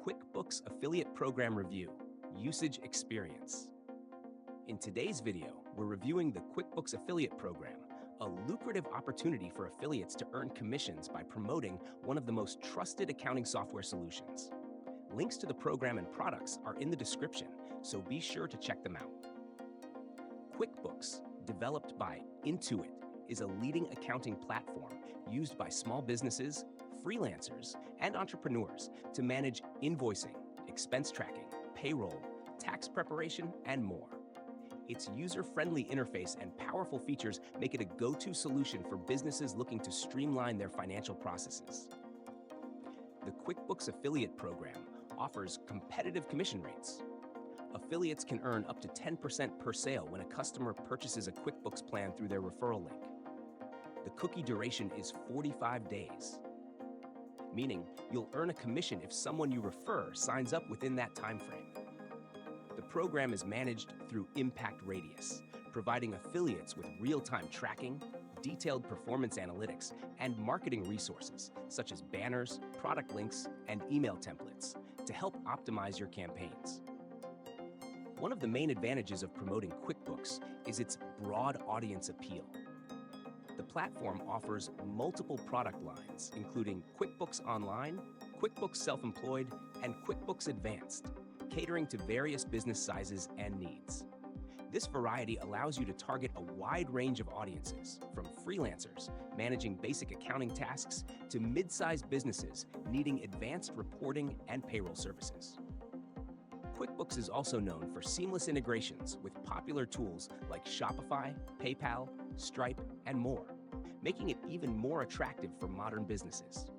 QuickBooks Affiliate Program Review, Usage Experience. In today's video, we're reviewing the QuickBooks Affiliate Program, a lucrative opportunity for affiliates to earn commissions by promoting one of the most trusted accounting software solutions. Links to the program and products are in the description, so be sure to check them out. QuickBooks, developed by Intuit, is a leading accounting platform used by small businesses, freelancers, and entrepreneurs to manage invoicing, expense tracking, payroll, tax preparation, and more. Its user-friendly interface and powerful features make it a go-to solution for businesses looking to streamline their financial processes. The QuickBooks Affiliate Program offers competitive commission rates. Affiliates can earn up to 10% per sale when a customer purchases a QuickBooks plan through their referral link. The cookie duration is 45 days, meaning you'll earn a commission if someone you refer signs up within that time frame. The program is managed through Impact Radius, providing affiliates with real-time tracking, detailed performance analytics, and marketing resources such as banners, product links, and email templates to help optimize your campaigns. One of the main advantages of promoting QuickBooks is its broad audience appeal. The platform offers multiple product lines, including QuickBooks Online, QuickBooks Self-Employed, and QuickBooks Advanced, catering to various business sizes and needs. This variety allows you to target a wide range of audiences, from freelancers managing basic accounting tasks to mid-sized businesses needing advanced reporting and payroll services. QuickBooks is also known for seamless integrations with popular tools like Shopify, PayPal, Stripe, and more, making it even more attractive for modern businesses.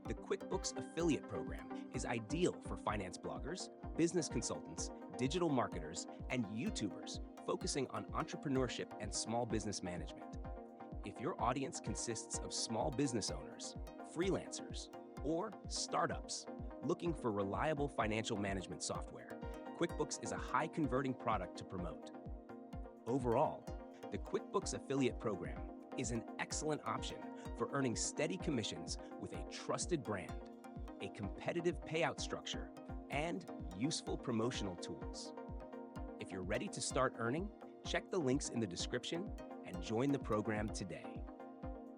The QuickBooks Affiliate Program is ideal for finance bloggers, business consultants, digital marketers, and YouTubers focusing on entrepreneurship and small business management. If your audience consists of small business owners, freelancers, or startups looking for reliable financial management software, QuickBooks is a high-converting product to promote. Overall, the QuickBooks Affiliate Program is an excellent option for earning steady commissions with a trusted brand, a competitive payout structure, and useful promotional tools. If you're ready to start earning, check the links in the description and join the program today.